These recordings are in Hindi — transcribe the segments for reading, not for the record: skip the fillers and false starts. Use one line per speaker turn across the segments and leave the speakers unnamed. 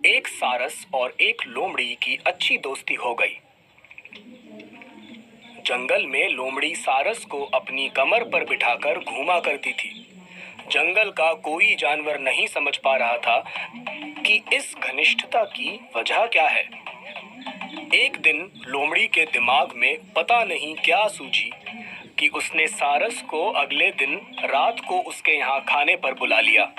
एक सारस और एक लोमड़ी की अच्छी दोस्ती हो गई। जंगल में लोमड़ी सारस को अपनी कमर पर बिठाकर घूमा करती थी। जंगल का कोई जानवर नहीं समझ पा रहा था कि इस घनिष्ठता की वजह क्या है। एक दिन लोमड़ी के दिमाग में पता नहीं क्या सूझी कि उसने सारस को अगले दिन रात को उसके यहाँ खाने पर बुला लिया।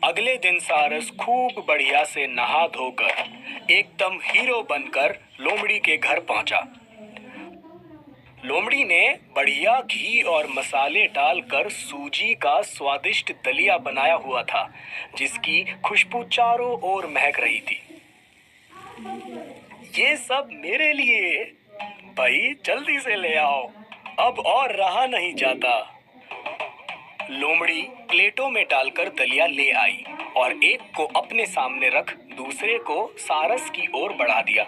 अगले दिन सारस खूब बढ़िया से नहा धोकर एकदम हीरो बनकर लोमड़ी के घर पहुंचा। लोमड़ी ने बढ़िया घी और मसाले डालकर सूजी का स्वादिष्ट दलिया बनाया हुआ था, जिसकी खुशबू चारों ओर महक रही थी। ये सब मेरे लिए, भाई जल्दी से ले आओ, अब और रहा नहीं जाता। लोमड़ी प्लेटों में डालकर दलिया ले आई और एक को अपने सामने रख दूसरे को सारस की ओर बढ़ा दिया।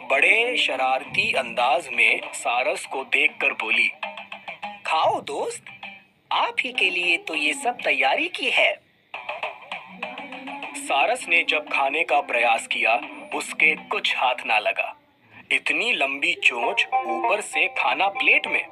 बड़े शरारती अंदाज में सारस को देखकर बोली, खाओ दोस्त, आप ही के लिए तो ये सब तैयारी की है। सारस ने जब खाने का प्रयास किया, उसके कुछ हाथ ना लगा। इतनी लंबी चोंच, ऊपर से खाना प्लेट में।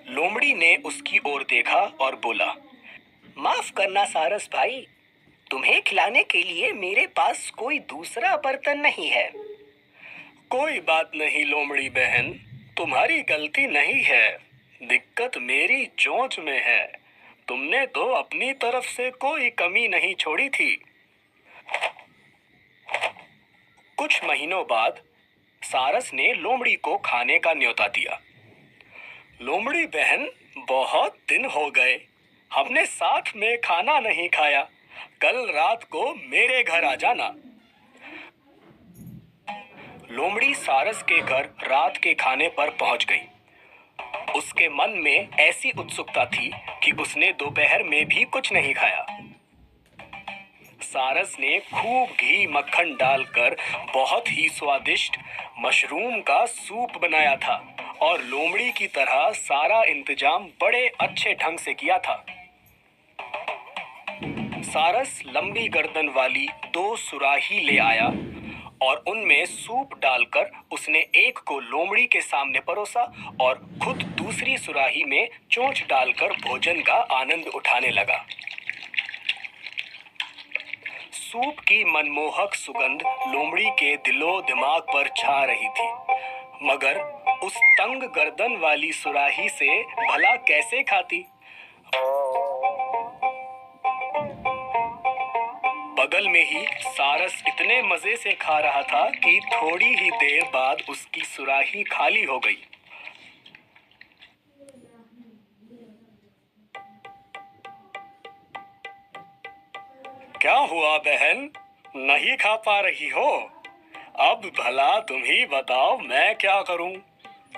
लोमड़ी ने उसकी ओर देखा और बोला, माफ करना सारस भाई, तुम्हें खिलाने के लिए मेरे पास कोई दूसरा बर्तन नहीं है। कोई बात नहीं लोमड़ी बहन, तुम्हारी गलती नहीं है, दिक्कत मेरी चोंच में है। तुमने तो अपनी तरफ से कोई कमी नहीं छोड़ी थी। कुछ महीनों बाद सारस ने लोमड़ी को खाने का न्योता दिया। लोमड़ी बहन, बहुत दिन हो गए, हमने साथ में खाना नहीं खाया। कल रात को मेरे घर आ जाना। लोमड़ी सारस के घर रात के खाने पर पहुंच गई। उसके मन में ऐसी उत्सुकता थी कि उसने दोपहर में भी कुछ नहीं खाया। सारस ने खूब घी मक्खन डालकर बहुत ही स्वादिष्ट मशरूम का सूप बनाया था और लोमड़ी की तरह सारा इंतजाम बड़े अच्छे ढंग से किया था। सारस लंबी गर्दन वाली 2 सुराही ले आया और उनमें सूप डालकर उसने एक को लोमड़ी के सामने परोसा और खुद दूसरी सुराही में चोंच डालकर भोजन का आनंद उठाने लगा। सूप की मनमोहक सुगंध लोमड़ी के दिलो दिमाग पर छा रही थी, मगर उस तंग गर्दन वाली सुराही से भला कैसे खाती। बगल में ही सारस इतने मजे से खा रहा था कि थोड़ी ही देर बाद उसकी सुराही खाली हो गई। क्या हुआ बहन, नहीं खा पा रही हो? अब भला तुम ही बताओ, मैं क्या करूं?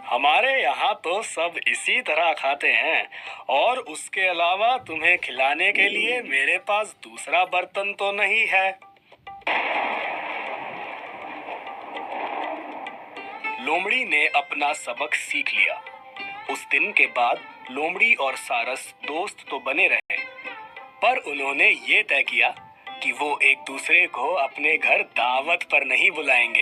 हमारे यहाँ तो सब इसी तरह खाते हैं और उसके अलावा तुम्हें खिलाने के लिए मेरे पास दूसरा बर्तन तो नहीं है। लोमड़ी ने अपना सबक सीख लिया। उस दिन के बाद लोमड़ी और सारस दोस्त तो बने रहे, पर उन्होंने ये तय किया कि वो एक दूसरे को अपने घर दावत पर नहीं बुलाएंगे।